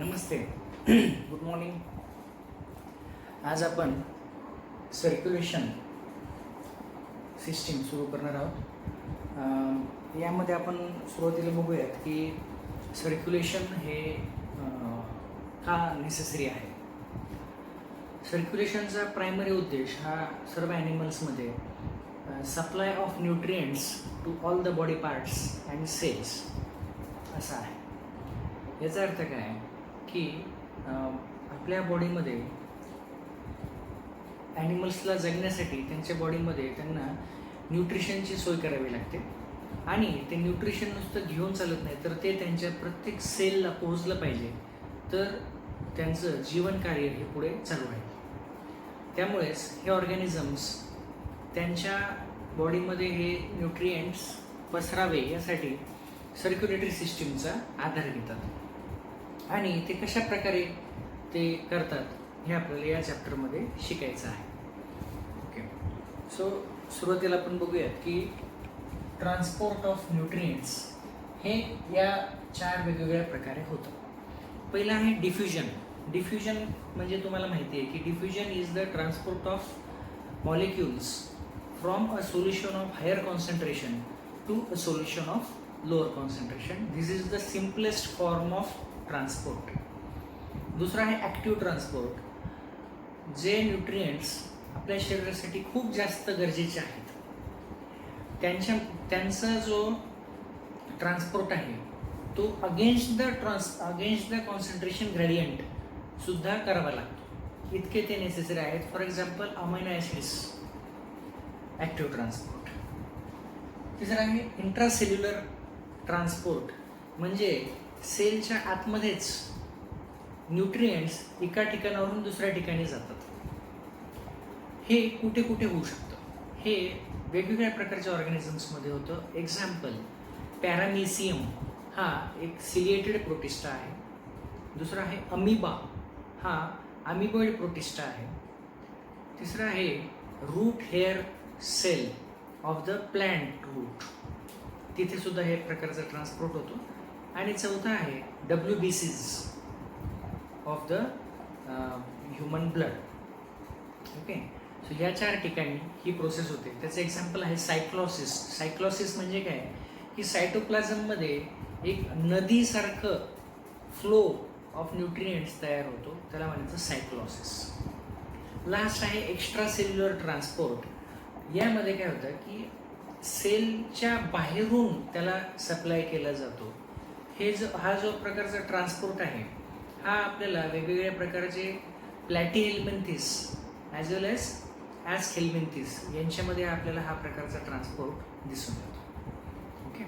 नमस्ते. Good morning. आज आपण circulation system सुरू करणार आहोत. यामध्ये आपण सुरुवातीला बघूयात की सर्क्युलेशन हे का नेसेसरी आहे. सर्क्युलेशनचा प्रायमरी उद्देश हा सर्व ॲनिमल्समध्ये supply of nutrients to all the body parts and cells असा आहे. याचा अर्थ काय आहे की आपल्या बॉडीमध्ये ॲनिमल्सला जगण्यासाठी त्यांच्या बॉडीमध्ये त्यांना न्यूट्रिशनची सोय करावी लागते आणि ते न्यूट्रिशन नुसतं घेऊन चालत नाही, तर ते त्यांच्या प्रत्येक सेलला पोहोचलं पाहिजे, तर त्यांचं जीवनकार्य हे पुढे चालू आहे. त्यामुळेच हे ऑर्गॅनिझम्स त्यांच्या बॉडीमध्ये हे न्यूट्रिएंट्स पसरावे यासाठी सर्क्युलेटरी सिस्टीमचा आधार घेतात आणि ते कशा प्रकारे ते करतात हे आपल्याला या चॅप्टरमध्ये शिकायचं आहे. ओके, सो सुरुवातीला आपण बघूयात की ट्रान्सपोर्ट ऑफ न्यूट्रिएंट्स हे या 4 वेगवेगळ्या प्रकारे होतं. पहिलं आहे डिफ्युजन. डिफ्युजन म्हणजे तुम्हाला माहिती आहे की diffusion is the transport of molecules from a solution of higher concentration to a solution of lower concentration. This is the simplest form of transport. दुसरा आहे ॲक्टिव्ह ट्रान्सपोर्ट. जे न्यूट्रिएंट्स आपल्या शरीरासाठी खूप जास्त गरजेचे आहेत त्यांचा जो ट्रान्सपोर्ट आहे तो अगेन्स्ट द कॉन्सन्ट्रेशन ग्रेडियंट सुद्धा करावा लागतो. इतके ते नेसेसरी आहेत. For example amino acids active transport. तिसरं आहे इंट्रासेल्युलर ट्रान्सपोर्ट, म्हणजे सेलच्या आतमध्येच न्यूट्रिएंट्स एका ठिकाणावरून दुसऱ्या ठिकाणी जातात. हे कुठे कुठे होऊ शकतं. हे वेगवेगळ्या प्रकारच्या ऑर्गॅनिझम्समध्ये होतं. एक्झाम्पल पॅरामेसियम हा एक सिलिएटेड प्रोटिस्टा आहे. दुसरा आहे अमिबा हा अमिबॉइड प्रोटिस्टा आहे. तिसरा आहे root hair cell of the plant root, तिथे सुद्धा हे प्रकारचा ट्रान्सपोर्ट होतो. आणि चौथा आहे WBCs of the human blood. Okay, so या 4 ठिकाणी ही प्रोसेस होते. त्याचं एक्झाम्पल आहे सायक्लॉसिस. सायक्लॉसिस म्हणजे काय की सायटोप्लाझममध्ये एक नदीसारखं फ्लो ऑफ न्यूट्रिएंट्स तयार होतो, त्याला म्हणायचं सायक्लॉसिस. लास्ट आहे एक्स्ट्रा सेल्युलर ट्रान्सपोर्ट. यामध्ये काय होतं की सेलच्या बाहेरून त्याला सप्लाय केला जातो. हा जो प्रकारचा ट्रान्सपोर्ट आहे हा आपल्याला वेगवेगळ्या प्रकारचे प्लॅटीहेल्मिन्थिस ॲज वेल ॲज हेल्मिन्थिस यांच्यामध्ये आपल्याला हा प्रकारचा ट्रान्सपोर्ट दिसून येतो. ओके,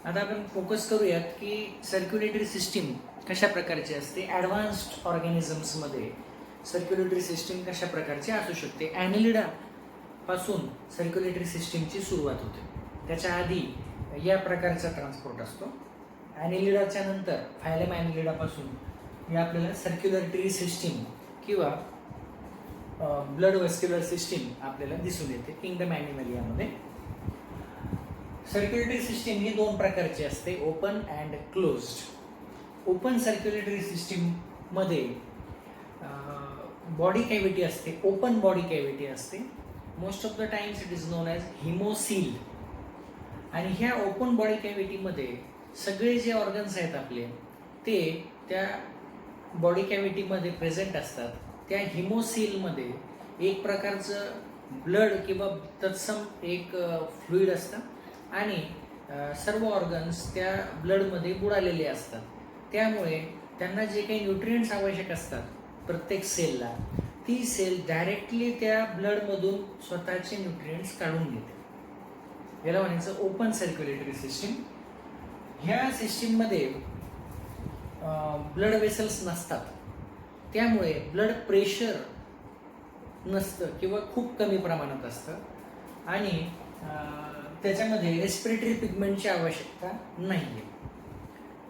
आता आपण फोकस करूयात की सर्क्युलेटरी सिस्टीम कशा प्रकारची असते. ॲडव्हान्स्ड ऑर्गॅनिझम्समध्ये सर्क्युलेटरी सिस्टीम कशा प्रकारची असू शकते. ॲनिलिडा पासून सर्क्युलेटरी सिस्टीमची सुरुवात होते. त्याच्या आधी या प्रकारचा ट्रान्सपोर्ट असतो. ॲनिलिडाच्या नंतर फायलम ॲनिलिडापासून हे आपल्याला सर्क्युलेटरी सिस्टीम किंवा ब्लड वेस्क्युलर सिस्टीम आपल्याला दिसून येते किंगडम ॲनिमलियामध्ये. सर्क्युलेटरी सिस्टीम ही 2 प्रकारची असते, open and closed. Open circulatory सिस्टीममध्ये बॉडी कॅव्हिटी असते, ओपन बॉडी कॅव्हिटी असते. Most of the times it is known as haemocoel. आणि ह्या ओपन बॉडी कॅव्हिटीमध्ये सगळे जे ऑर्गन्स आहेत आपले ते त्या बॉडी कॅव्हिटीमध्ये प्रेझेंट असतात. त्या हिमोसीलमध्ये एक प्रकारचं ब्लड किंवा तत्सम एक फ्लुईड असतं आणि सर्व ऑर्गन्स त्या ब्लडमध्ये बुडालेले असतात. त्यामुळे त्यांना जे काही न्यूट्रिएंट्स आवश्यक असतात प्रत्येक सेलला, ती सेल डायरेक्टली त्या ब्लडमधून स्वतःचे न्यूट्रिएंट्स काढून घेते. याला म्हणायचं ओपन सर्क्युलेटरी सिस्टीम. ह्या सिस्टीममध्ये ब्लड वेसल्स नसतात, त्यामुळे ब्लड प्रेशर नसतं किंवा खूप कमी प्रमाणात असतं आणि त्याच्यामध्ये रेस्पिरेटरी पिगमेंटची आवश्यकता नाही आहे.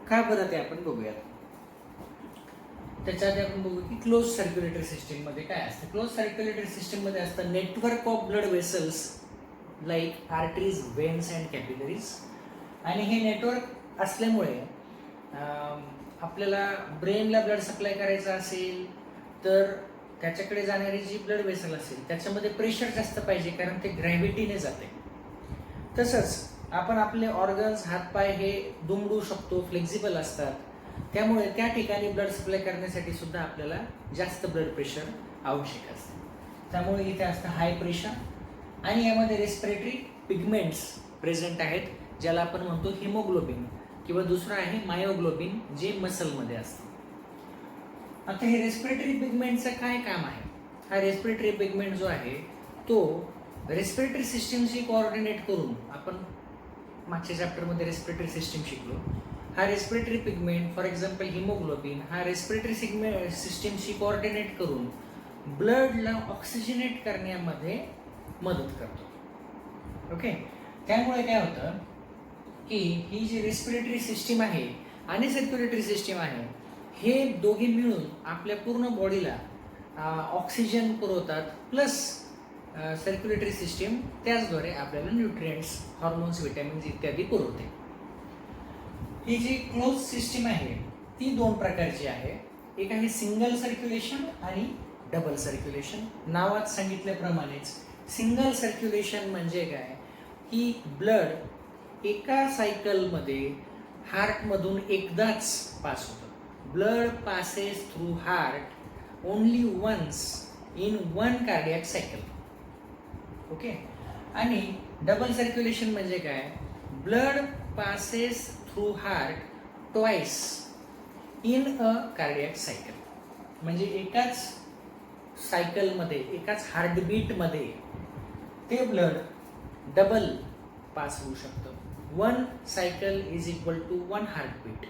का बरं ते आपण बघूयात. त्याच्याआधी आपण बघू की क्लोज सर्क्युलेटरी सिस्टीममध्ये काय असतं. क्लोज सर्क्युलेटरी सिस्टीममध्ये असतं network of blood vessels like arteries, veins and capillaries. आणि हे नेटवर्क असल्यामुळे आपल्याला ब्रेनला ब्लड सप्लाय करायचा असेल तर त्याच्याकडे जाणारी जी ब्लड वेसल असेल त्याच्यामध्ये प्रेशर जास्त पाहिजे, कारण ते ग्रॅव्हिटीने जाते. तसंच आपण आपले ऑर्गन्स, हातपाय हे दुमडू शकतो, फ्लेक्झिबल असतात, त्यामुळे त्या ठिकाणी ब्लड सप्लाय करण्यासाठी सुद्धा आपल्याला जास्त ब्लड प्रेशर आवश्यक असते. त्यामुळे इथे असतं हाय प्रेशर आणि यामध्ये रेस्पिरेटरी पिगमेंट्स प्रेझेंट आहेत, ज्याला आपण म्हणतो हिमोग्लोबिन किंवा दुसरं आहे मायोग्लोबिन, जे मसलमध्ये असतं. आता हे रेस्पिरेटरी पिगमेंटचं काय काम आहे? हा रेस्पिरेटरी पिगमेंट जो आहे तो रेस्पिरेटरी सिस्टीमशी कोऑर्डिनेट करून, आपण मागच्या चॅप्टरमध्ये रेस्पिरेटरी सिस्टीम शिकलो, हा respiratory pigment for example haemoglobin हा रेस्पिरेटरी सिस्टीमशी कोऑर्डिनेट करून ब्लडला ऑक्सिजनेट करण्यामध्ये मदत करतो. ओके, त्यामुळे काय होतं की ही जी रेस्पिरेटरी सिस्टीम आहे आणि सर्क्युलेटरी सिस्टीम आहे हे दोघे मिळून आपल्या पूर्ण बॉडीला ऑक्सिजन पुरवतात, प्लस सर्क्युलेटरी सिस्टीम त्याचद्वारे आपल्याला न्यूट्रिएंट्स, हॉर्मोन्स, विटॅमिन्स इत्यादी पुरवते. ही जी क्लोज सिस्टीम आहे ती दोन प्रकारची आहे. एक आहे सिंगल सर्क्युलेशन आणि डबल सर्क्युलेशन. नावात सांगितल्याप्रमाणेच सिंगल सर्क्युलेशन म्हणजे काय की ब्लड एका सायकलमध्ये हार्टमधून एकदाच पास होतं. Blood passes through heart only once in one cardiac cycle. Okay, आणि डबल सर्क्युलेशन म्हणजे काय, blood passes through heart twice in a cardiac cycle. म्हणजे एकाच सायकलमध्ये, एकाच हार्टबीटमध्ये ते ब्लड डबल पास होऊ शकतं. One cycle is equal to one heartbeat.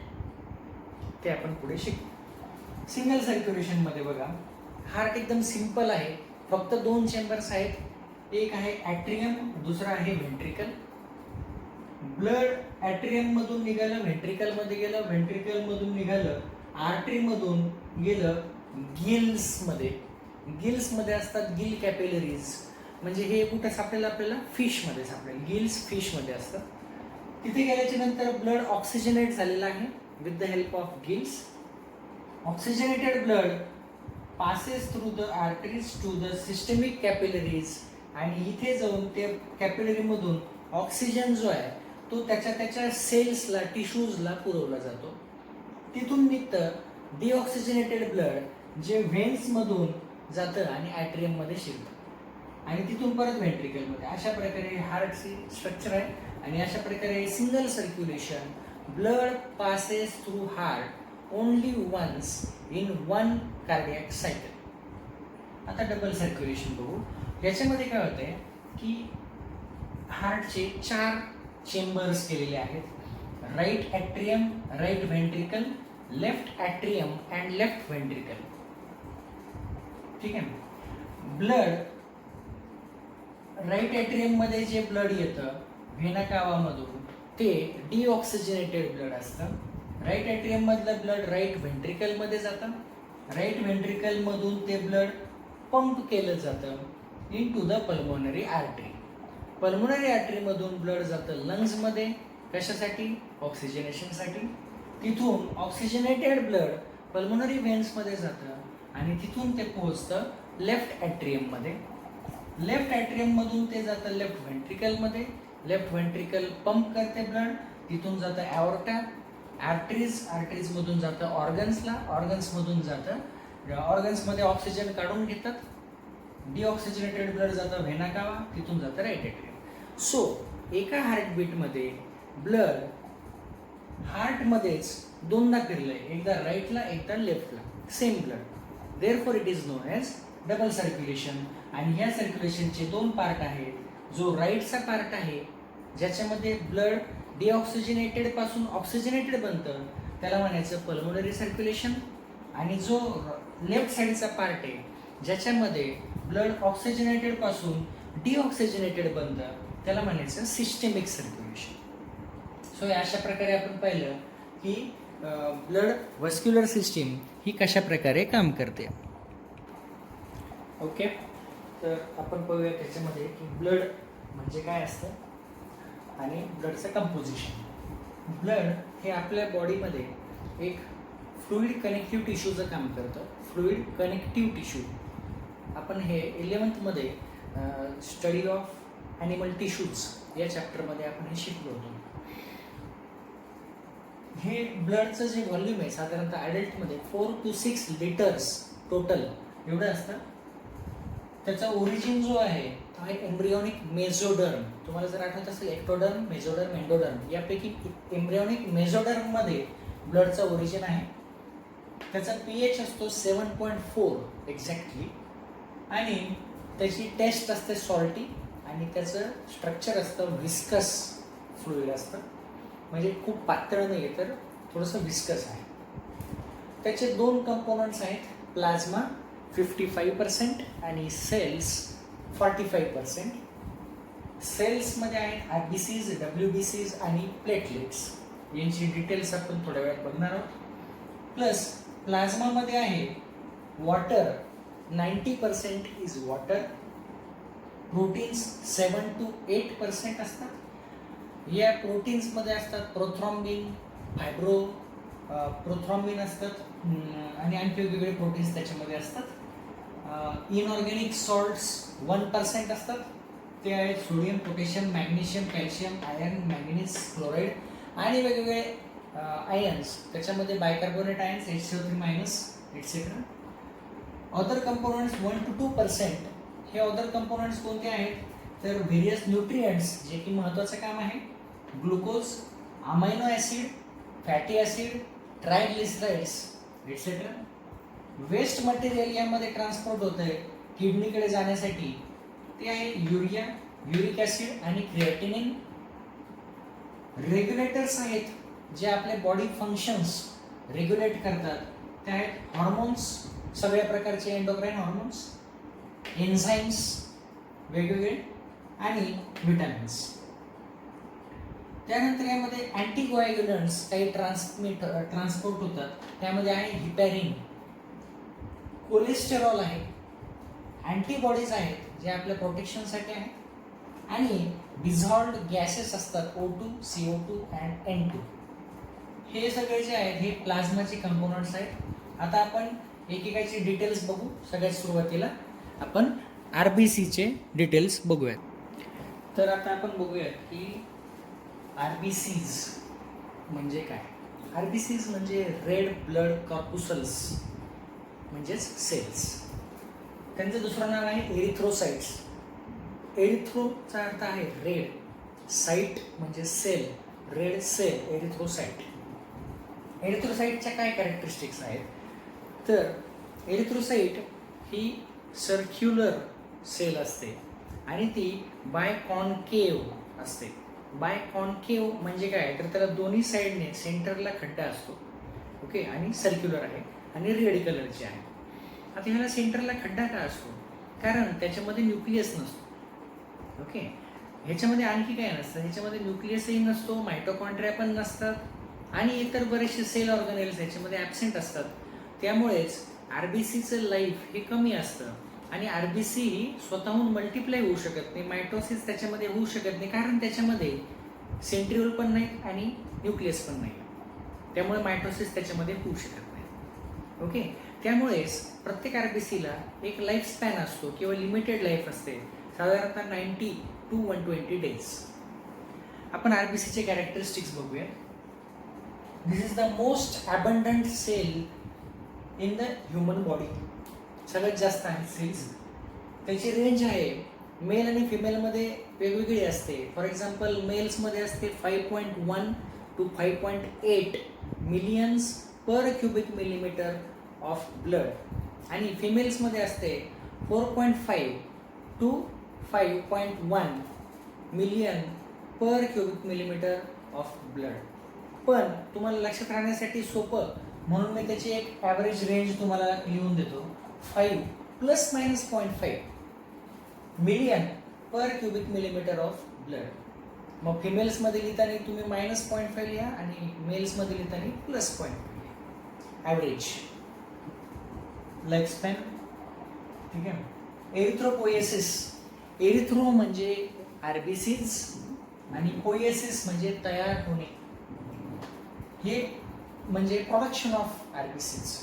ते आपण पुढे शिकू. सिंगल सर्क्युलेशनमध्ये बघा, हार्ट एकदम सिंपल आहे, फक्त दोन चेंबर्स आहेत. एक आहे ॲट्रियम, दुसरा आहे व्हेंट्रिकल. ब्लड ॲट्रियम मधून निघालं, व्हेंट्रिकलमध्ये गेलं, व्हेंट्रिकलमधून निघालं, आर्टरीमधून गेलं गिल्समध्ये. गिल्समध्ये असतात गिल कॅपिलरीज. म्हणजे हे कुठं सापडेल आपल्याला, फिशमध्ये सापडेल. गिल्स फिशमध्ये असतात. तिथे गेल्याच्या नंतर ब्लड ऑक्सिजनेट झालेलं आहे with the help of gills. Oxygenated blood passes through the arteries to the systemic capillaries आणि इथे जाऊन ते कॅपिलरी मधून ऑक्सिजन जो आहे तो त्याच्या सेल्सला, टिश्यूजला पुरवला जातो. तिथून निघतं डिऑक्सिजनेटेड ब्लड जे व्हेन्स मधून जातं आणि ॲट्रियम मध्ये शिरतं आणि तिथून परत व्हेंट्रिकलमध्ये. अशा प्रकारे हार्टची स्ट्रक्चर आहे आणि अशा प्रकारे single circulation, blood passes through heart only once in one cardiac cycle. आता डबल सर्क्युलेशन बघू. याच्यामध्ये काय होतंय की हार्टचे 4 चेंबर्स केलेले आहेत. Right atrium, right ventricle, left atrium and left ventricle. ठीक आहे. ब्लड राईट ॲट्रियम मध्ये जे ब्लड येतं व्हेना कावामधून ते डिऑक्सिजनेटेड ब्लड असतं. राईट ॲट्रियम मधलं ब्लड राईट व्हेंट्रिकल मध्ये जातं. राईट व्हेंट्रिकल मधून ते ब्लड पंप केलं जातं into the pulmonary artery. Pulmonary आर्टरीमधून ब्लड जातं लंग्समध्ये. कशासाठी? ऑक्सिजनेशनसाठी. तिथून ऑक्सिजनेटेड ब्लड पल्मोनरी व्हेन्समध्ये जातं आणि तिथून ते पोहोचतं लेफ्ट ॲट्रियममध्ये. लेफ्ट ॲट्रियममधून ते जातं लेफ्ट व्हेंट्रिकलमध्ये. लेफ्ट व्हेंट्रिकल पंप करते ब्लड. तिथून जातं ॲओर्टा, आर्टरीजमधून जातं ऑर्गन्सला, ऑर्गन्समधून जातं, ऑर्गन्समध्ये ऑक्सिजन काढून घेतात. डिऑक्सिजनेटेड ब्लड जातं व्हेना कावा, तिथून जातं राईट ॲट्रियम. सो एका हार्टबीटमध्ये ब्लड हार्टमध्येच दोनदा फिरलंय, एकदा राईटला एकदा लेफ्टला, same blood. Therefore it is known as double circulation. आणि ह्या सर्क्युलेशनचे 2 पार्ट आहेत. जो राईटचा पार्ट आहे ज्याच्यामध्ये ब्लड डिऑक्सिजनेटेड पासून ऑक्सिजनेटेड बनतं त्याला म्हणायचं पल्मोनरी सर्क्युलेशन. आणि जो लेफ्ट साईडचा पार्ट आहे ज्याच्यामध्ये ब्लड ऑक्सिजनेटेड पासून डिऑक्सिजनेटेड बनतं त्याला म्हणायचं सिस्टेमिक सर्क्युलेशन. सो अशा प्रकारे आपण पाहिलं की ब्लड व्हस्क्युलर सिस्टीम ही कशा प्रकारे काम करते. ओके, तर आपण पाहूया त्याच्यामध्ये की ब्लड म्हणजे काय असतं आणि ब्लडचं कंपोजिशन. ब्लड हे आपल्या बॉडीमध्ये एक फ्लुइड कनेक्टिव्ह टिश्यूचं काम करतं. फ्लुइड कनेक्टिव्ह टिश्यू आपण हे 11th मध्ये स्टडी ऑफ ॲनिमल टिश्यूज या चॅप्टरमध्ये आपण हे शिकलो होतो. हे ब्लडचं जे व्हॉल्यूम आहे साधारणतः ॲडल्टमध्ये 4 to 6 लिटर्स टोटल एवढं असतं. त्याचा ओरिजिन जो आहे तो आहे एम्ब्रियॉनिक मेझोडर्म. तुम्हाला जर आठवत असेल एक्टोडर्म, मेझोडर्म, एंडोडर्म यापैकी एम्ब्रियॉनिक मेझोडर्ममध्ये ब्लडचा ओरिजिन आहे. त्याचा pH असतो 7.4 एक्झॅक्टली आणि त्याची टेस्ट असते सॉल्टी आणि त्याचं स्ट्रक्चर असतं व्हिस्कस फ्लुइड असतं. म्हणजे खूप पातळ नाही आहे तर थोडंसं व्हिस्कस आहे. त्याचे 2 कंपोनंट्स आहेत, प्लाझ्मा 55% आणि सेल्स 45%. सेल्समध्ये आहेत RBCs, WBCs आणि प्लेटलेट्स. यांची डिटेल्स आपण थोड्या वेळात बघणार आहोत. प्लस प्लाझ्मामध्ये आहे water 90% is water. Proteins 7 to 8% असतात. या प्रोटीन्समध्ये असतात प्रोथ्रॉम्बिन, प्रोथ्रॉम्बिन असतात आणि आणखी वेगवेगळे प्रोटीन्स त्याच्यामध्ये असतात. इनऑर्गॅनिक सॉल्ट्स 1% असतात. ते आहेत sodium, potassium, magnesium, calcium, iron, manganese, chloride आणि वेगवेगळे आयन्स. त्याच्यामध्ये bicarbonate ions HCO3- etcetera. Other components 1 to 2%. हे अदर कंपोनंट्स कोणते आहेत तर व्हेरियस न्यूट्रिएंट्स जे की महत्त्वाचं काम आहे, glucose, amino acid, fatty acid, triglycerides etcetera. Waste material यामध्ये ट्रान्सपोर्ट होतं आहे किडनीकडे जाण्यासाठी, ते आहे युरिया, युरिक ॲसिड आणि क्रिएटिनिन. रेग्युलेटर्स आहेत जे आपले बॉडी फंक्शन्स रेग्युलेट करतात, ते आहेत हॉर्मोन्स, सगळ्या प्रकारचे एंडोक्राइन हॉर्मोन्स, एन्झाईम्स वेगवेगळे आणि विटामिन्स. त्यानंतर यामध्ये अँटीकोॲग्युलंट्स काही ट्रान्सपोर्ट होतात. त्यामध्ये आहे हिपॅरिन, कोलेस्टेरॉल आहे, अँटीबॉडीज आहेत जे आपल्या प्रोटेक्शनसाठी आहेत आणि डिझॉल्व्ड गॅसेस असतात O2, CO2 अँड N2. हे सगळे जे आहेत हे प्लाझ्माचे कंपोनंट्स आहेत. आता आपण एकेकाचे डिटेल्स बघू. सगळ्यात सुरुवातीला आपण RBCचे डिटेल्स बघूयात. तर आता आपण बघूयात की RBCs म्हणजे काय. RBCs म्हणजे रेड ब्लड कॉर्पुसल्स म्हणजेच सेल्स. त्यांचं दुसरं नाव आहे एरिथ्रोसाइट्स. एरिथ्रोचा अर्थ आहे रेड, साइट म्हणजे सेल, रेड सेल एरिथ्रोसाइट. एरिथ्रोसाइटच्या काय कॅरेक्टरिस्टिक्स आहेत तर एरिथ्रोसाइट ही सर्क्युलर सेल असते आणि ती बायकॉन्केव्ह असते. बायकॉन्केव्ह म्हणजे काय तर त्याला दोन्ही साईडने सेंटरला खड्डा असतो. ओके, आणि सर्क्युलर आहे आणि रेड कलरची आहे. आता ह्याला सेंटरला खड्डा का असतो कारण त्याच्यामध्ये न्यूक्लियस नसतो. ओके, ह्याच्यामध्ये आणखी काय नसतं, ह्याच्यामध्ये न्यूक्लियसही नसतो, मायटोकॉन्ड्रिया पण नसतात आणि इतर बरेचसे सेल ऑर्गॅनेल्स ह्याच्यामध्ये ॲबसेंट असतात. त्यामुळेच RBCचं लाईफ हे कमी असतं आणि RBC ही स्वतःहून मल्टिप्लाय होऊ शकत नाही, मायटोसिस त्याच्यामध्ये होऊ शकत नाही कारण त्याच्यामध्ये सेंट्रिओल पण नाही आणि न्यूक्लियस पण नाही. त्यामुळे मायटोसिस त्याच्यामध्ये होऊ शकत नाही. ओके, त्यामुळेच प्रत्येक RBCला एक लाईफ स्पॅन असतो किंवा लिमिटेड लाईफ असते, साधारणतः 90 to 120 डेज. आपण RBCचे कॅरेक्टरिस्टिक्स बघूया. This is the most abundant cell in the human body. सगळ्यात जास्त आहेत सेल्स. त्याची रेंज आहे मेल आणि फिमेलमध्ये वेगवेगळी असते. फॉर एक्झाम्पल मेल्समध्ये असते 5.1 to 5.8 millions per cubic millimetre of blood आणि फिमेल्समध्ये असते 4.5 to 5.1 million per cubic millimetre of blood. पण तुम्हाला लक्षात राहण्यासाठी सोपं म्हणून मी त्याची एक ॲव्हरेज रेंज तुम्हाला लिहून देतो. 5 ± 0.5 million per cubic millimetre of blood. मग फिमेल्समध्ये लिहिताना तुम्ही -0.5 लिहा आणि मेल्समध्ये लिहिताना +0.5 ॲव्हरेज लाईफ स्पॅन. ठीक आहे. एरिथ्रोपोएसिस. एरिथ्रो म्हणजे RBCs आणि पोएसिस म्हणजे तयार होणे. हे म्हणजे प्रोडक्शन ऑफ आरबीसीज.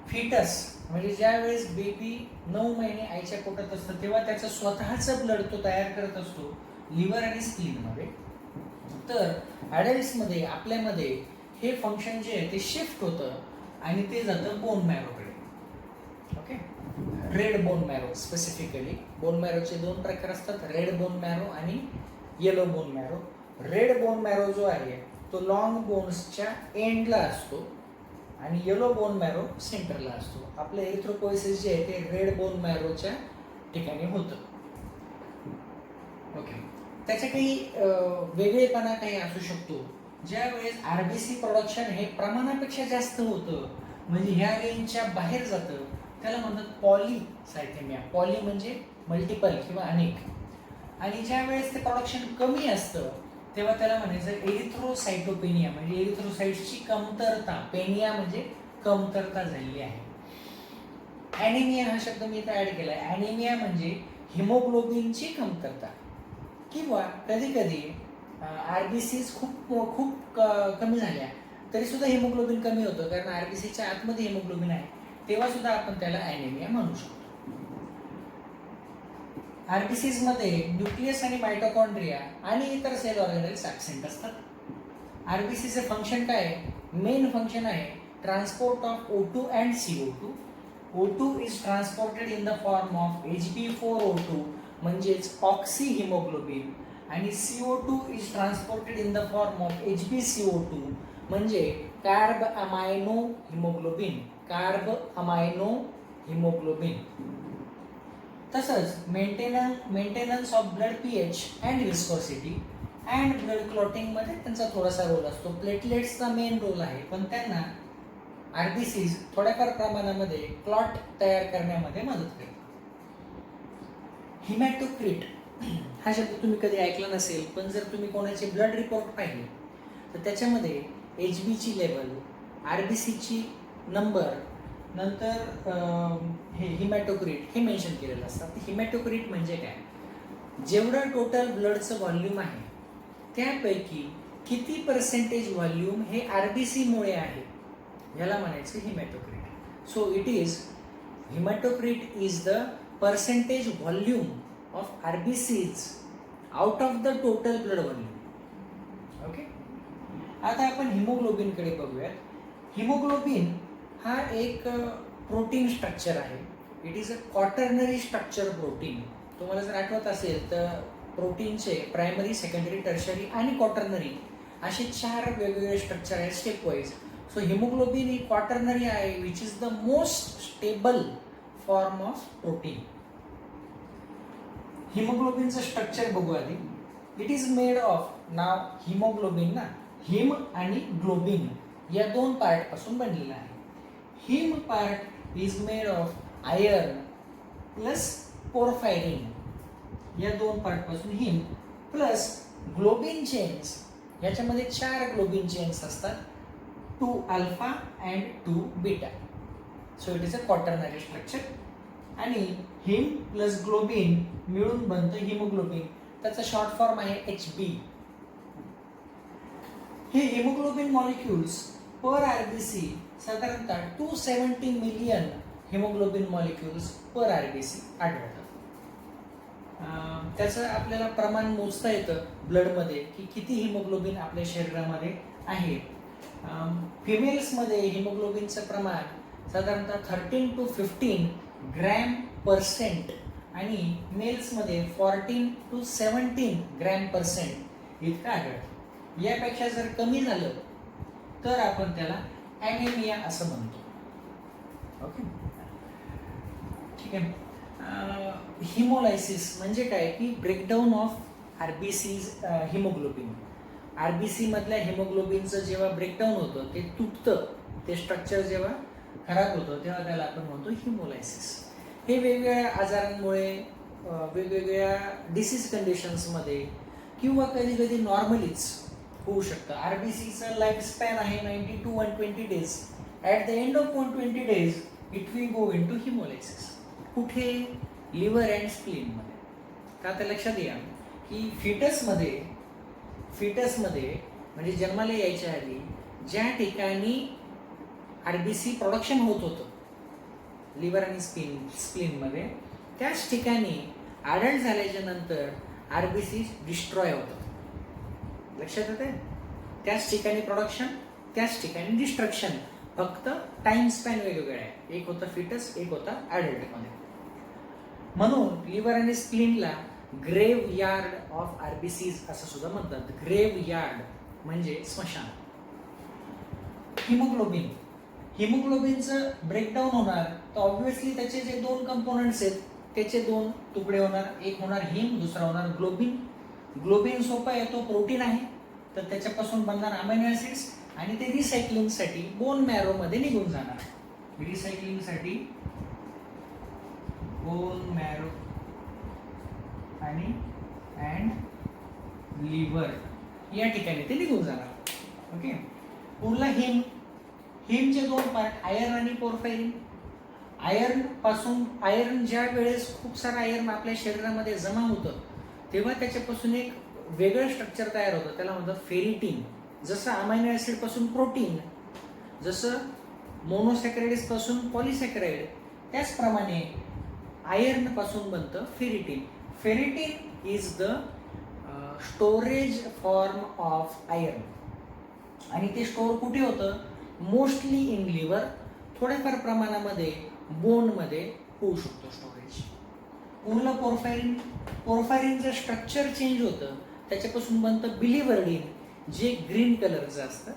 फिटस म्हणजे ज्या वेळेस बेबी 9 महिने आईच्या पोटात असतं तेव्हा त्याचं स्वतःचं ब्लड तो तयार करत असतो लिव्हर आणि स्प्लीनमध्ये. तर ॲडल्ट्समध्ये आपल्यामध्ये हे फंक्शन जे आहे ते शिफ्ट होतं आणि ते जातं बोन मॅरोकडे. Okay, red bone marrow specifically. Bone मॅरोचे 2 प्रकार असतात, रेड बोन मॅरो आणि yellow bone marrow. Red bone marrow जो आहे तो लॉंग बोन्सच्या एंडला असतो आणि येलो बोन मॅरो सेंटरला असतो. आपलं एरिथ्रोपोएसिस जे आहे ते रेड बोन मॅरोच्या ठिकाणी होतं. ओके, त्याचे काही वेगळेपणा काही असू शकतो. ज्या वेळेस आरबीसी प्रोडक्शन हे प्रमाणापेक्षा जास्त होतं म्हणजे ह्या रेंजच्या बाहेर जातं त्याला म्हणतात पॉलीसायथेमिया. पॉली म्हणजे मल्टिपल किंवा अनेक. आणि ज्या वेळेस ते प्रोडक्शन कमी असतं तेव्हा त्याला म्हणायचं एरिथ्रोसाइटोपेनिया म्हणजे एरिथ्रोसाइट्सची कमतरता. पेनिया म्हणजे कमतरता झालेली आहे. ॲनिमिया हा शब्द मी इथं ॲड केलाय. ॲनिमिया म्हणजे हिमोग्लोबिनची कमतरता. किंवा कधी कधी आरबीसीज खूप कमी झाल्या तरी सुद्धा हिमोग्लोबिन कमी होतं कारण आरबीसीच्या आतमध्ये हिमोग्लोबिन आहे, तेव्हा सुद्धा आपण त्याला ॲनिमिया म्हणू शकतो. आरबीसीज मध्ये न्यूक्लियस आणि मायटोकॉन्ड्रिया आणि इतर सेल ऑर्गॅनेल्स ॲब्सेंट असतात. आरबीसीचे फंक्शन काय आहे? मेन फंक्शन आहे transport of O2 and CO2. O2 is transported in the form of Hb4O2 म्हणजेच ऑक्सी हिमोग्लोबिन आणि CO2 is transported in the form of HbCO2 म्हणजे carb amino haemoglobin. Carb amino haemoglobin. तसंच maintenance of blood pH and viscosity and blood क्लॉटिंगमध्ये त्यांचा थोडासा role असतो. प्लेटलेट्सचा main role आहे पण त्यांना आरबीसीज थोड्याफार प्रमाणामध्ये क्लॉट तयार करण्यामध्ये मदत करते. हिमॅटोक्रिट हा शब्द तुम्ही कधी ऐकला नसेल पण जर तुम्ही कोणाचे ब्लड रिपोर्ट पाहिले तर त्याच्यामध्ये Hbची लेवल, आरबीसीची नंबर, नंतर हे हिमॅटोक्रिट हे मेन्शन केलेलं असतं. हिमॅटोक्रिट म्हणजे काय? जेवढं टोटल ब्लडचं व्हॉल्यूम आहे त्यापैकी किती पर्सेंटेज व्हॉल्यूम हे आरबीसीमुळे आहे याला म्हणायचं haematocrit. So it is haematocrit is the percentage volume of RBCs out of the total blood volume. Okay, आता आपण हिमोग्लोबिनकडे बघूयात. हिमोग्लोबिन हा एक प्रोटीन स्ट्रक्चर आहे. It is a quaternary structure protein. तुम्हाला जर आठवत असेल तर प्रोटीनचे प्रायमरी, सेकंडरी, टर्शरी आणि क्वाटर्नरी असे 4 वेगवेगळे स्ट्रक्चर आहेत स्टेप वाईज. सो हिमोग्लोबिन ही क्वाटर्नरी आहे which is the most stable form of protein. हिमोग्लोबिनचं structure बघू आधी. It is made of, now haemoglobin ना, हिम आणि ग्लोबिन या 2 पार्ट पासून बनलेलं आहे. Haem part is made of iron plus porphyrin या 2 पार्ट पासून हिम प्लस ग्लोबिन चेन्स. याच्यामध्ये 4 ग्लोबिन चेन्स असतात, 2 alpha and 2 beta. So it is a quaternary structure आणि हिम प्लस ग्लोबिन मिळून बनतं हिमोग्लोबिन. त्याचा शॉर्ट फॉर्म आहे HB. हे हिमोग्लोबिन मॉलिक्युल्स पर आरबीसी साधारणतः 270 मिलियन हिमोग्लोबिन मॉलिक्युल्स पर आरबीसी आढळतात. त्याचं आपल्याला प्रमाण मोजता येतं ब्लडमध्ये की किती हिमोग्लोबिन आपल्या शरीरामध्ये आहे. फिमेल्समध्ये हिमोग्लोबिनचं प्रमाण साधारणतः 13 to 15 ग्रॅम % आणि मेल्समध्ये 14 to 17 ग्रॅम % इतकं आढळतं. यापेक्षा जर कमी झालं तर आपण त्याला ॲनेमिया असं म्हणतो. ओके, ठीक आहे. हिमोलायसिस म्हणजे काय की breakdown of RBCs haemoglobin. RBC मधल्या हिमोग्लोबिनचं जेव्हा ब्रेकडाऊन होतं ते तुटतं, ते स्ट्रक्चर जेव्हा खराब होतं तेव्हा त्याला आपण म्हणतो हिमोलायसिस. हे वेगवेगळ्या आजारांमुळे, वेगवेगळ्या डिसीज कंडिशन्समध्ये किंवा कधी कधी नॉर्मलीच होऊ शकतं. आरबीसीचं लाईफ स्पॅन आहे 90 to 120 days. At the end of 120 days it will go into haemolysis. कुठे? लिव्हर अँड स्प्लीनमध्ये. का तर लक्षात या की फिटसमध्ये म्हणजे जन्माला यायच्या आधी ज्या ठिकाणी आरबीसी प्रोडक्शन होत होतं लिव्हर आणि स्प्लीनमध्ये, त्याच ठिकाणी ॲडल्ट झाल्याच्या नंतर आरबीसी डिस्ट्रॉय होतात. लक्षात येते? त्याच ठिकाणी प्रोडक्शन, त्याच ठिकाणी डिस्ट्रक्शन, फक्त टाइम स्पॅन वेगवेगळा आहे. एक होता फिटस, एक होता ॲडल्टमध्ये. म्हणून लिव्हर आणि स्प्लीनला ग्रेव यार्ड ऑफ आरबीसीज असं सुद्धा म्हणतात. ग्रेव यार्ड म्हणजे स्मशान. हिमोग्लोबिन, हिमोग्लोबिनचं ब्रेकडाऊन होणार तर ऑब्व्हियसली त्याचे जे दोन कंपोनंट्स आहेत त्याचे दोन तुकडे होणार. एक होणार हिम, दुसरा होणार ग्लोबिन. ग्लोबिन सोपा आहे, तो प्रोटीन आहे, तर त्याच्यापासून बनणार अमायनो ऍसिड्स आणि ते रिसायकलिंगसाठी बोन मॅरोमध्ये निघून जाणार. रिसायकलिंगसाठी बोन मॅरो आणि लिव्हर या ठिकाणी ते निघून जाणार. ओके. पुढला हिम. हिमचे दोन पार्ट, आयर्न आणि पोरफायरिन. आयर्न ज्या वेळेस खूप सारं आयर्न आपल्या शरीरामध्ये जमा होतं तेव्हा त्याच्यापासून एक वेगळं स्ट्रक्चर तयार होतं, त्याला म्हणतात फेरिटीन. जसं अमायनो ऍसिड पासून प्रोटीन, जसं मोनोसॅकराइड्स पासून पॉलिसॅकराइड, त्याचप्रमाणे आयर्न पासून बनतं ferritin. Ferritin is the storage form of iron आणि ते स्टोअर कुठे होतं? मोस्टली इन लिव्हर, थोड्याफार प्रमाणामध्ये बोनमध्ये होऊ शकतो स्टोरेज. पुढलं पोरफायरिन. पोरफायरिनचं स्ट्रक्चर चेंज होतं, त्याच्यापासून बनतं बिलिव्हर्डिन जे ग्रीन कलरचं असतं.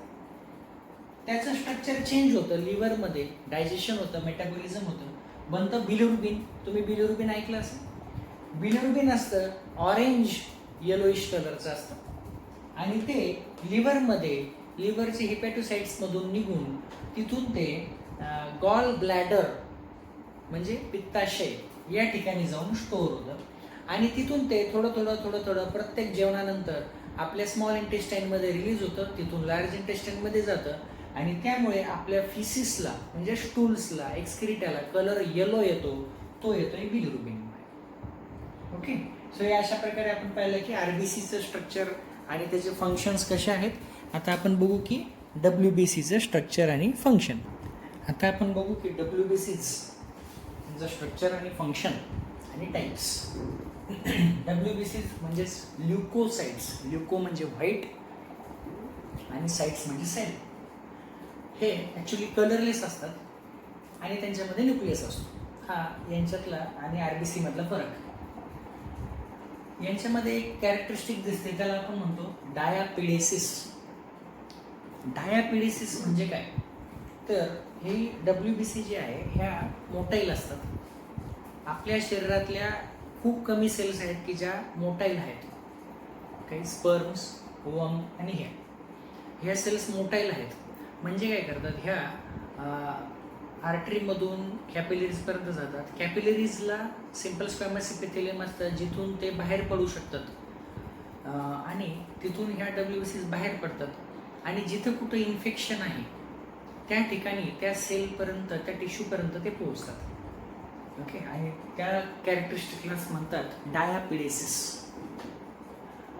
त्याचं स्ट्रक्चर चेंज होतं, लिव्हरमध्ये डायजेशन होतं, मेटाबॉलिझम होतं, बनतं बिलिरुबिन. तुम्ही बिलिरुबिन ऐकलं असेल. बिलिरुबिन असतं ऑरेंज येलोइश कलरचं असतं आणि ते लिव्हरमध्ये, लिव्हरचे हिपॅटोसाइट्समधून निघून तिथून ते गॉल ब्लॅडर म्हणजे पित्ताशय या ठिकाणी जाऊन स्टोअर होतं आणि तिथून ते थोडं प्रत्येक जेवणानंतर आपल्या स्मॉल इंटेस्टाईनमध्ये रिलीज होतं, तिथून लार्ज इंटेस्टाईनमध्ये जातं आणि त्यामुळे आपल्या फिसिसला म्हणजे स्टूल्सला, एक्सक्रिटाला कलर येलो येतो, तो येतोय बिलिरुबिनमुळे. ओके. सो या अशा प्रकारे आपण पाहिलं की आरबीसीचं स्ट्रक्चर आणि त्याचे फंक्शन्स कसे आहेत. आता आपण बघू की डब्ल्यूबीसीचं स्ट्रक्चर आणि फंक्शन. आता आपण बघू की डब्ल्यूबीसीचं स्ट्रक्चर आणि फंक्शन आणि टाईप्स. डब्ल्यूबीसी म्हणजेच ल्युकोसाइट्स. ल्युको म्हणजे व्हाईट आणि साइट्स म्हणजे सेल. हे ॲक्च्युली कलरलेस असतात आणि त्यांच्यामध्ये न्यूक्लियस असतो. हा यांच्यातला आणि आरबीसी मधला फरक. यांच्यामध्ये एक कॅरेक्टरिस्टिक दिसते, त्याला आपण म्हणतो डायापिडेसिस. डायापिडेसिस म्हणजे काय? तर हे डब्ल्यूबीसी जे आहे ह्या मोटाईल असतात. आपल्या शरीरातल्या खूप कमी सेल्स आहेत की ज्या मोटाईल आहेत. काही स्पर्म्स, ओवम आणि ह्या सेल्स मोटाईल आहेत. म्हणजे काय करतात, ह्या आर्टरीमधून कॅपिलरीजपर्यंत जातात. कॅपिलरीजला सिम्पल स्क्वॅमस इपिथेलियम असतं जिथून ते बाहेर पडू शकतात आणि तिथून ह्या डब्ल्यूबीसीज बाहेर पडतात आणि जिथं कुठं इन्फेक्शन आहे त्या ठिकाणी त्या सेलपर्यंत, त्या टिश्यूपर्यंत ते पोहोचतात. ओके. आणि त्या कॅरेक्टरिस्टिकलाच म्हणतात डायापिडेसिस.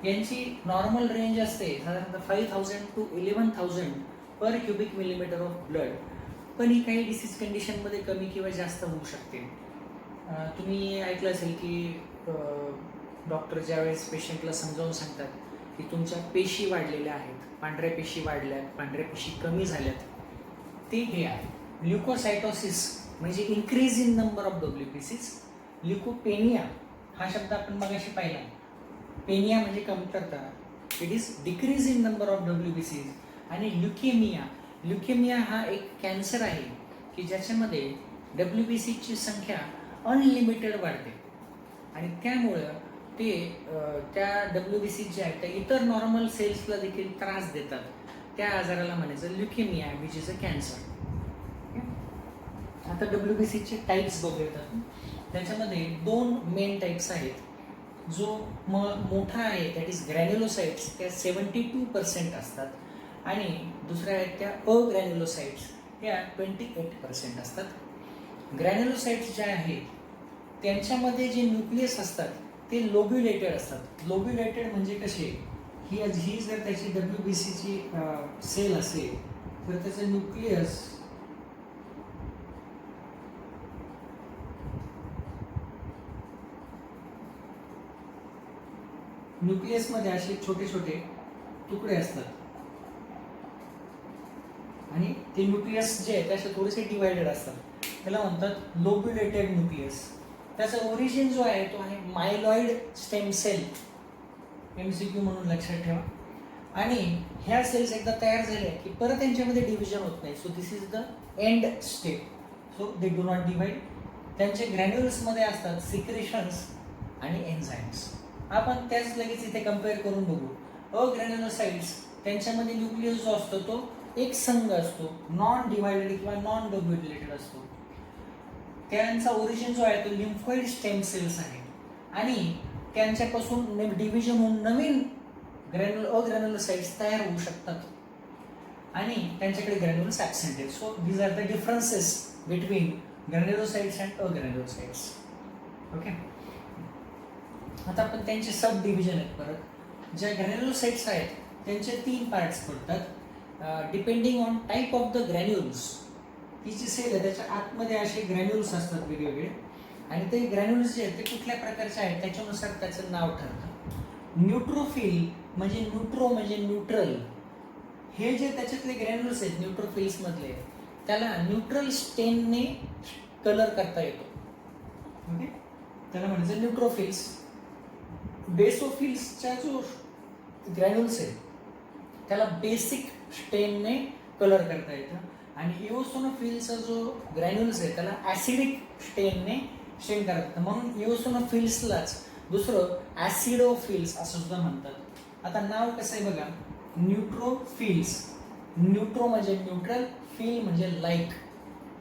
यांची नॉर्मल रेंज असते साधारणतः 5000 to 11,000 per cubic millimetre of blood, पण ही काही डिसीज कंडिशनमध्ये कमी किंवा जास्त होऊ शकते. तुम्ही ऐकलं असेल की डॉक्टर ज्यावेळेस पेशंटला समजावून सांगतात की तुमच्या पेशी वाढलेल्या आहेत, पांढऱ्या पेशी वाढल्यात, पांढऱ्या पेशी कमी झाल्यात, ते हे आहे ल्युकोसायटोसिस म्हणजे इन्क्रीज इन नंबर ऑफ डब्ल्यूबीसीज. ल्युकोपेनिया हा शब्द आपण मगाशी पाहिला. पेनिया म्हणजे कमतरता, it is decrease in number of डब्ल्यूबीसीज. आणि ल्युकेमिया, ल्युकेमिया हा एक कॅन्सर आहे की ज्याच्यामध्ये डब्ल्यूबीसीची संख्या अनलिमिटेड वाढते आणि त्यामुळं ते त्या डब्ल्यूबीसी ज्या आहेत त्या इतर नॉर्मल सेल्सला देखील त्रास देतात. त्या आजाराला म्हणायचं leukaemia which is a cancer. आता डब्ल्यूबीसीचे टाईप्स बघूयात. त्याच्यामध्ये दोन मेन टाईप्स आहेत. जो मोठा आहे दॅट इज ग्रॅन्युलोसाइट्स, त्या 72% असतात आणि दुसऱ्या आहेत त्या अग्रॅन्युलोसाइट्स, त्या 28% असतात. ग्रॅन्युलोसाइट्स ज्या आहेत त्यांच्यामध्ये जे न्यूक्लियस असतात ते लोब्युलेटेड असतात. लोब्युलेटेड म्हणजे कसे, ही जर त्याची डब्ल्यूबीसीची सेल असेल तर त्याचं न्यूक्लियस मध्ये असे छोटे छोटे तुकडे असतात आणि ते न्यूक्लियस जे आहे ते असे थोडेसे डिवायडेड असतात, त्याला म्हणतात लोब्युलेटेड न्यूक्लियस. त्याचा ओरिजिन जो आहे तो आहे मायलॉइड स्टेम सेल, MCQ म्हणून लक्षात ठेवा. आणि ह्या सेल्स एकदा तयार झाल्या की परत त्यांच्यामध्ये डिव्हिजन होत नाही. So this is the end step. So they do not divide. त्यांचे ग्रॅन्युल्समध्ये असतात सिक्रेशन्स आणि एन्झाईम्स. आपण त्याच लगेच इथे कम्पेअर करून बघू. अग्रॅन्युलोसाइट्स त्यांच्यामध्ये न्यूक्लियस जो असतो तो एक संघ असतो, नॉन डिवायडेड किंवा नॉन लोब्युलेटेड असतो. त्यांचा ओरिजिन जो आहे तो लिम्फोइड स्टेम सेल्स आहे आणि त्यांच्यापासून डिव्हिजन होऊन नवीन अग्रॅन्युलोसाइट्स तयार होऊ शकतात आणि त्यांच्याकडे ग्रॅन्युल्स ॲब्सेंट आहेत. So these are the differences between granulocytes and agranulocytes. Okay, आता आपण त्यांचे सब डिव्हिजन आहेत. परत ज्या ग्रॅन्युलोसाइट्स आहेत त्यांचे 3 पार्ट्स पडतात depending on type of the granules. ही जी सेल आहे त्याच्या आतमध्ये असे ग्रॅन्युल्स असतात वेगवेगळे आणि ते ग्रॅन्युल्स जे आहेत ते कुठल्या प्रकारचे आहेत त्याच्यानुसार त्याचं नाव ठरतं. न्यूट्रोफिल म्हणजे न्यूट्रल. हे जे त्याच्यातले ग्रॅन्युल्स आहेत न्यूट्रोफिल्स मधले त्याला न्यूट्रल स्टेनने कलर करता येतो. ओके, त्याला म्हणायचं न्यूट्रोफिल्स. बेसोफिल्सचा जो ग्रॅन्युल्स आहे त्याला बेसिक स्टेनने कलर करता येतं आणि इओसोनोफिल्सचा जो ग्रॅन्युल्स आहे त्याला ॲसिडिक स्टेन करता येतं. म्हणून इओसोनोफिल्सलाच दुसरं ॲसिडोफिल्स असं सुद्धा म्हणतात. आता नाव कसं आहे बघा, न्यूट्रोफिल्स. न्यूट्रो म्हणजे न्यूट्रल, फिल म्हणजे like.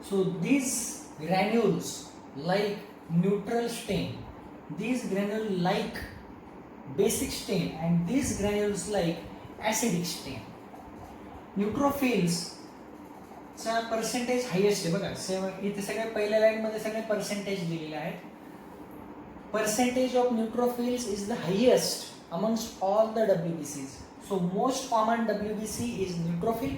So these granules like neutral स्टेन, दीज ग्रॅन्युल लाईक बेसिक स्टेन and these granules like acidic स्टेन. न्यूट्रोफिल्स चा पर्सेंटेज हायेस्ट आहे बघा. इथे सगळे पहिल्या लाईनमध्ये सगळे पर्सेंटेज दिलेले आहेत. Percentage of neutrophils is the highest amongst all the WBCs. So most common WBC is neutrophil.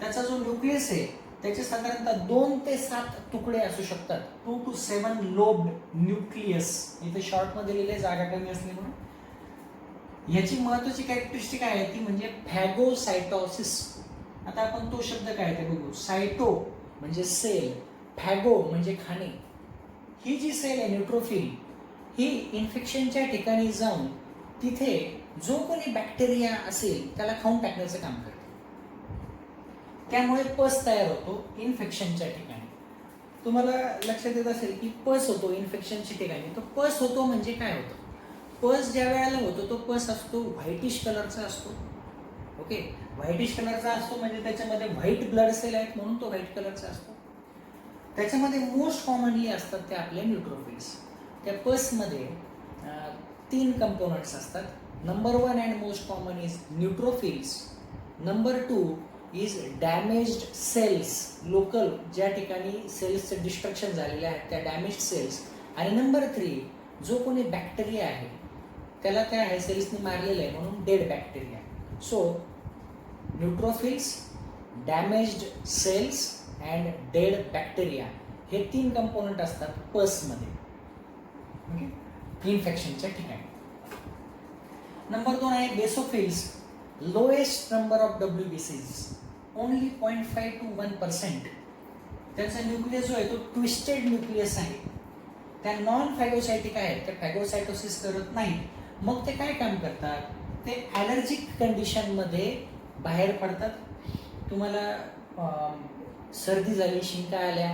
त्याचा जो न्यूक्लियस आहे त्याचे साधारणतः 2 ते 7 तुकडे असू शकतात. 2 to 7 लोब्ड न्यूक्लियस. इथे शॉर्टमध्ये लिहिले जागा कमी असली म्हणून. याची महत्वाची कॅरेक्टरिस्टिक आहे ती म्हणजे फॅगोसायटोसिस. आता आपण तो शब्द काय ते बघू. सायटो म्हणजे सेल, फॅगो म्हणजे खाणे. ही जी सेल आहे न्यूट्रोफिल ही इन्फेक्शनच्या ठिकाणी जाऊन तिथे जो कोणी बॅक्टेरिया असेल त्याला खाऊन टाकण्याचं काम करते. त्यामुळे पस तयार होतो इन्फेक्शनच्या ठिकाणी. तुम्हाला लक्षात येत असेल की पस होतो इन्फेक्शनच्या ठिकाणी. तो पस होतो म्हणजे काय होतं, पस ज्या वेळेला होतो तो पस असतो व्हाईटिश कलरचा असतो. ओके, व्हाईटिश कलरचा असतो म्हणजे त्याच्यामध्ये व्हाईट ब्लड सेल आहेत म्हणून तो व्हाईट कलरचा असतो. त्याच्यामध्ये मोस्ट कॉमनली असतात ते आपले न्यूट्रोफिल्स. त्या पसमध्ये 3 कंपोनंट्स असतात. Number 1 and most common is neutrophils. Number 2 is damaged cells, local ज्या ठिकाणी सेल्सचं डिस्ट्रक्शन झालेले आहेत त्या डॅमेज्ड सेल्स. आणि नंबर 3 जो कोणी बॅक्टेरिया आहे त्याला त्या सेल्सनी मारलेलं आहे म्हणून dead bacteria. So neutrophils, damaged cells and dead bacteria हे 3 कंपोनंट असतात पसमध्ये. ओके, इन्फेक्शनच्या ठिकाणी. नंबर 2 आहे basophils. Lowest number of WBCs, only 0.5 to 1%. त्यांचा न्यूक्लियस जो आहे तो ट्विस्टेड न्यूक्लियस आहे. त्या नॉन फॅगोसायटिक आहेत, त्या फॅगोसायटोसिस करत नाहीत. मग ते काय काम करतात, ते ॲलर्जिक कंडिशनमध्ये बाहेर पडतात. तुम्हाला सर्दी झाली, शिंका आल्या,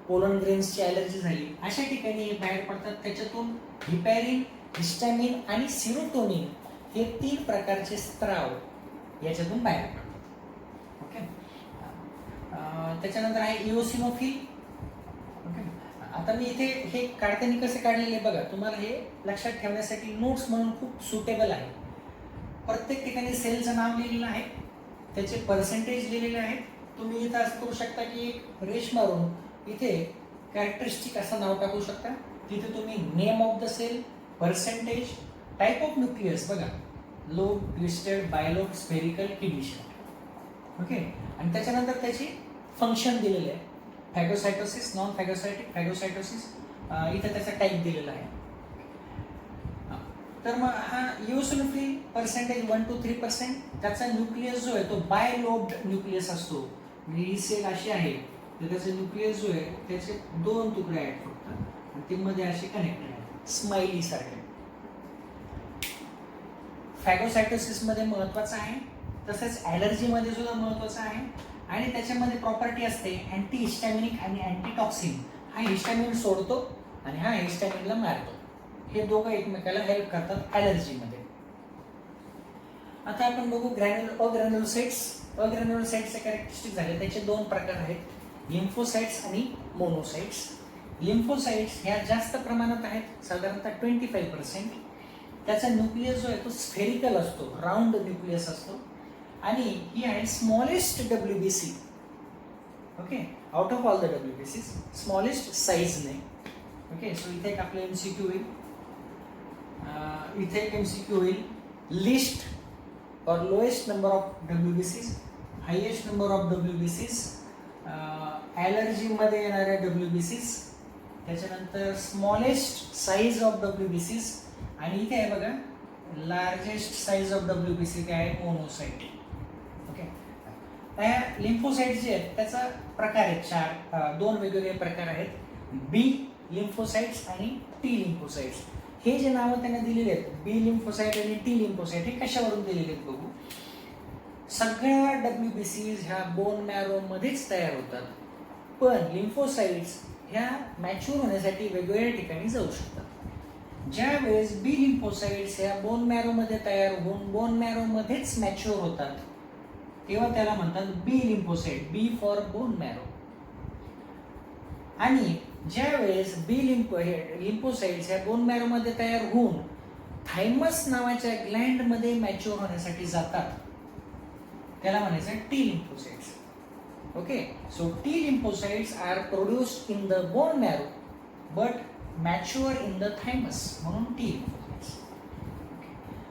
पोलन ग्रेन्सची ॲलर्जी झाली, अशा ठिकाणी हे बाहेर पडतात. त्याच्यातून हिपॅरिन, हिस्टॅमिन आणि सिरोटोनिन हे 3 प्रकारचे स्त्राव याच्यातून बाहेर पडतात. ओके, त्याच्यानंतर आहे इओसिनोफिल. ओके, आता मी इथे हे काढताना कसे काढलेले बघा, तुम्हाला हे लक्षात ठेवण्यासाठी नोट्स म्हणून खूप सुटेबल आहे. प्रत्येक ठिकाणी सेलचं नाव लिहिलेलं आहे, त्याचे पर्सेंटेज लिहिलेले आहेत. तुम्ही इथं असं करू शकता की एक रेश मारून इथे कॅरेक्टरिस्टिक असं नाव टाकू शकता. तिथे तुम्ही name of the cell, percentage, type of nucleus बघा, लोब, ट्विस्टेड, बायलोब, स्फेरिकल, किडिशन. ओके. आणि त्याच्यानंतर त्याची फंक्शन दिलेले आहे, फॅगोसायटोसिस, नॉन फॅगोसायटोसिस, इथं त्याचा टाईप दिलेला आहे. तर मग हा इओसिनोफिल पर्सेंटेज 1 to 3%. त्याचा न्यूक्लियस जो आहे तो बायलोब्ड न्यूक्लियस असतो. म्हणजे ही सेल अशी आहे तर त्याचा न्यूक्लियस जो आहे त्याचे 2 तुकडे आहेत फक्त आणि ते मध्ये असे कनेक्टेड आहेत स्माइली सारखे. फॅगोसायटोसिस मध्ये महत्वाचं आहे, तसेच ॲलर्जी मध्ये सुद्धा महत्वाचं आहे. आणि त्याच्यामध्ये प्रॉपर्टी असते अँटी हिस्टॅमिनिक आणि अँटीटॉक्सिन. हा हिस्टॅमिन सोडतो आणि हा हिस्टॅमिनला मारतो. हे दोघं एकमेकाला हेल्प करतात ॲलर्जीमध्ये. आता आपण बघू अग्रॅन्युलोसाइट्स. अग्रॅन्युलोसाइट्सचे कॅरेक्टरिस्टिक झाले, त्याचे 2 प्रकार आहेत, लिम्फोसाइट्स आणि मोनोसाइट्स. लिम्फोसाइट्स ह्या जास्त प्रमाणात आहेत, साधारणतः 25%. त्याचा न्यूक्लियस जो आहे तो स्फेरिकल असतो, राऊंड न्यूक्लियस असतो आणि ही आहे smallest WBC. Okay, out of all the WBC smallest साईजने. ओके, सो इथे एक आपलं MCQ होईल. इथे एक MCQ होईल, लिस्ट और lowest number of WBCs, highest number of WBCs, ॲलर्जीमध्ये येणाऱ्या WBCs, त्याच्यानंतर स्मॉलेस्ट साईज ऑफ WBCs आणि इथे आहे बघा लार्जेस्ट साईज ऑफ WBC ते आहे मोनोसाइट. ओके, त्या लिम्फोसाइट जे आहेत त्याचा प्रकार आहेत 2 वेगवेगळे प्रकार आहेत, बी लिम्फोसाइट्स आणि टी लिम्फोसाइट्स. हे जे नावं त्यांना दिलेले आहेत बी लिम्फोसाइट आणि टी लिम्फोसाइट हे कशावरून दिलेले आहेत बघू. सगळ्या WBCs ह्या बोन मॅरो मध्येच तयार होतात, पण लिम्फोसाइट्स ह्या मॅच्युअर होण्यासाठी वेगवेगळ्या ठिकाणी जाऊ शकतात. ज्या वेळेस बी लिम्फोसाइट्स ह्या बोन मॅरो मध्ये तयार होऊन बोन मॅरो मध्येच मॅच्युअर होतात तेव्हा त्याला म्हणतात B lymphocyte, B for bone marrow. आणि ज्या वेळेस बी लिम्फोसाइट्स ह्या बोन मॅरो मध्ये तयार होऊन थायमस नावाच्या ग्लँड मध्ये मॅच्युअर होण्यासाठी जातात त्याला म्हणायचं T lymphocytes. Okay, so T lymphocytes are produced in the bone marrow but mature in the thymus, म्हणून टी लिम्फोसाइट्स.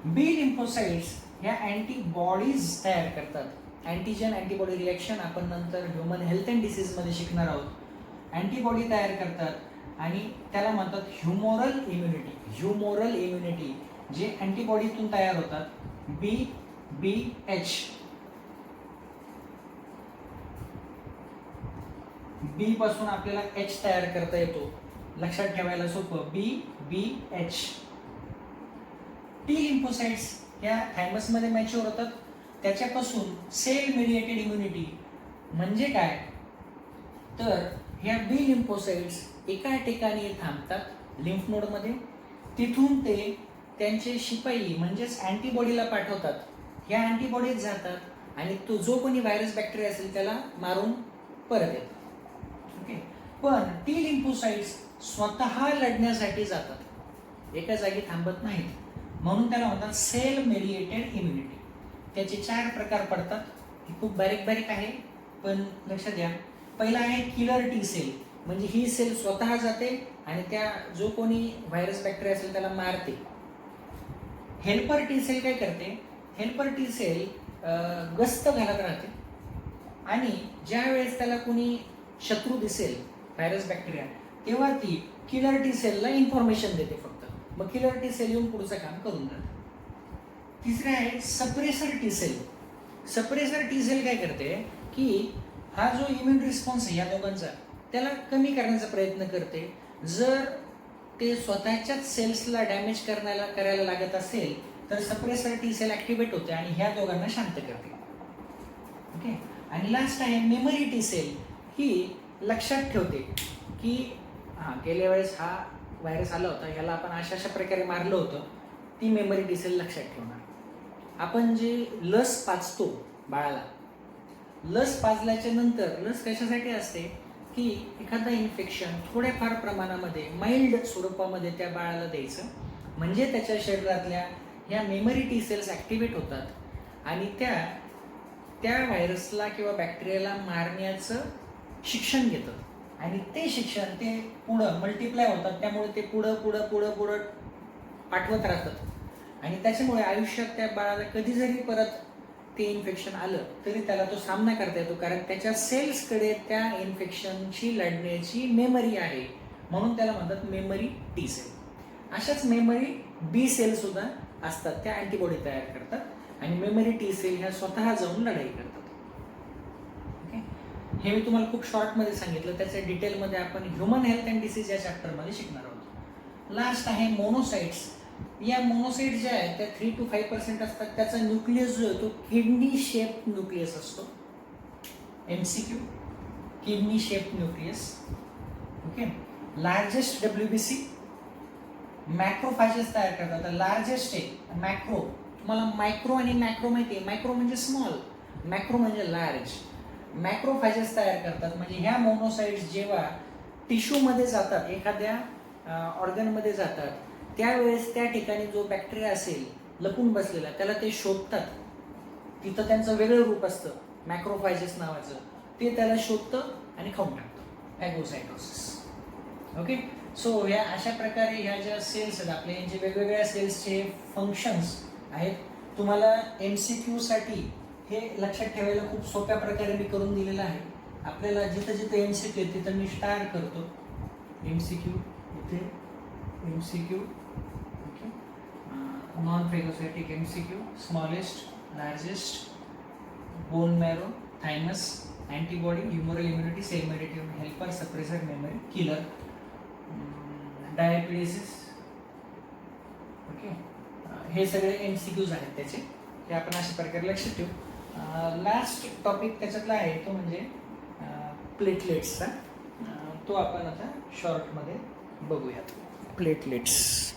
बी लिम्फोसाइट्स ह्या अँटीबॉडीज तयार करतात. अँटीजन अँटीबॉडी रिॲक्शन आपण नंतर ह्युमन हेल्थ अँड डिसीज मध्ये शिकणार आहोत. अँटीबॉडी तयार करतात आणि त्याला म्हणतात ह्युमोरल इम्युनिटी. ह्युमोरल इम्युनिटी जे अँटीबॉडीतून तयार होतात, BBH. बी पासून आपल्याला H तयार करता येतो, लक्षात ठेवायला सोपं, BBH. टी लिम्फोसाइट्स ह्या थायमस मध्ये मॅच्युअर होतात, त्याच्यापासून सेल मेडिएटेड इम्युनिटी म्हणजे काय तर ह्या बी लिम्फोसाइट्स एका ठिकाणी थांबतात लिम्फ नोड मध्ये, तिथून ते त्यांचे शिपाई म्हणजेच अँटीबॉडीला पाठवतात. ह्या अँटीबॉडीज जातात आणि तो जो कोणी व्हायरस बॅक्टेरिया असेल त्याला मारून परत येतात. ओके, पण टी लिम्फोसाइट्स स्वतः लढण्यासाठी जातात, एका जागी थांबत नाहीत, म्हणून त्याला म्हणतात सेल मेडिएटेड इम्युनिटी. त्याचे 4 प्रकार पडतात, हे खूप बारीक बारीक आहे पण लक्षात घ्या. पहिला आहे किलर टी सेल, म्हणजे ही सेल स्वतः जाते आणि त्या जो कोणी व्हायरस बॅक्टेरिया असेल त्याला मारते. हेल्पर टी सेल काय करते, हेल्पर टी सेल गस्त घालत राहते आणि ज्या वेळेस त्याला कोणी शत्रू दिसेल व्हायरस बॅक्टेरिया तेव्हा ती किलर टी सेलला इन्फॉर्मेशन देते फक्त, मग किलर टी सेल येऊन पुढचं काम करून जाते. तिसरे आहे suppressor T cell. Suppressor T cell काय करते की हा जो इम्युन रिस्पॉन्स आहे या दोघांचा त्याला कमी करण्याचा प्रयत्न करते. जर ते स्वतःच्याच सेल्सला डॅमेज करायला लागत असेल तर सप्रेसर टी सेल ऍक्टिव्हेट होते आणि ह्या दोघांना शांत करते. ओके, आणि लास्ट आहे मेमरी टी सेल. ही लक्षात ठेवते की गेल्या वेळेस हा व्हायरस आला होता, ह्याला आपण अशा प्रकारे मारलं होतं, ती मेमरी टी सेल लक्षात ठेवणार. आपण जे लस पाजतो बाळाला, लस पाजल्याच्या नंतर लस कशासाठी असते की एखादा इन्फेक्शन थोड्याफार प्रमाणामध्ये माइल्ड स्वरूपामध्ये त्या बाळाला द्यायचं, म्हणजे त्याच्या शरीरातल्या ह्या मेमरी टी सेल्स ॲक्टिव्हेट होतात आणि त्या व्हायरसला किंवा बॅक्टेरियाला मारण्याचं शिक्षण घेतात आणि ते शिक्षण ते पुढं मल्टिप्लाय होतात, त्यामुळे ते पुढं पाठवत राहतात आणि त्याच्यामुळे आयुष्यात त्या बाळाला कधी जरी परत ते इन्फेक्शन आलं तरी त्याला तो सामना करता येतो, कारण त्याच्या सेल्सकडे त्या इन्फेक्शनशी लढण्याची मेमरी आहे, म्हणून त्याला म्हणतात मेमरी टी सेल. अशाच मेमरी बी सेल सुद्धा असतात, त्या अँटीबॉडी तयार करतात आणि मेमरी टी सेल ह्या स्वतः जाऊन लढाई करतात. ओके, हे मी तुम्हाला खूप शॉर्टमध्ये सांगितलं. त्याच्या डिटेलमध्ये आपण ह्युमन हेल्थ अँड डिसीज या चॅप्टरमध्ये शिकणार आहोत. लास्ट आहे मोनोसाइट्स. या मोनोसाइट ज्या आहेत त्या 3 to 5% असतात. त्याचा न्यूक्लियस जो आहे तो किडनी शेप न्यूक्लियस असतो. MCQ, kidney shape nucleus. Okay, largest WBC macrophages तयार करतात. लार्जेस्ट आहे मॅक्रो. तुम्हाला मायक्रो आणि मॅक्रो माहिती आहे. मायक्रो म्हणजे स्मॉल, मॅक्रो म्हणजे लार्ज. मॅक्रोफॅजेस तयार करतात. म्हणजे ह्या मोनोसाइट्स जेव्हा टिश्यूमध्ये जातात, एखाद्या ऑर्गनमध्ये जातात, त्यावेळेस त्या ठिकाणी जो बॅक्टेरिया असेल लपून बसलेला त्याला ते शोधतात. तिथं त्यांचं वेगळं रूप असतं मॅक्रोफॅजेस नावाचं. ते त्याला शोधतं आणि खाऊन टाकतं. फॅगोसायटोसिस. ओके, सो या अशा प्रकारे ह्या ज्या सेल्स आहेत आपल्या, यांचे वेगवेगळ्या सेल्सचे फंक्शन्स आहेत. तुम्हाला MCQ साठी हे लक्षात ठेवायला खूप सोप्या प्रकारे मी करून दिलेलं आहे. आपल्याला जिथं जिथं MCQ आहे तिथं मी स्टार करतो. MCQ इथे MCQ. Okay, non phagocytic MCQ, smallest, largest, bone marrow, thymus, antibody, humoral immunity, cell mediated helper, suppressor, memory, killer, diabetes. Okay, हे सगळे MCQज आहेत त्याचे. हे आपण अशा प्रकारे लक्षात ठेवू. लास्ट टॉपिक त्याच्यातला आहे तो म्हणजे प्लेटलेट्सचा. तो आपण आता शॉर्टमध्ये बघूयात. प्लेटलेट्स.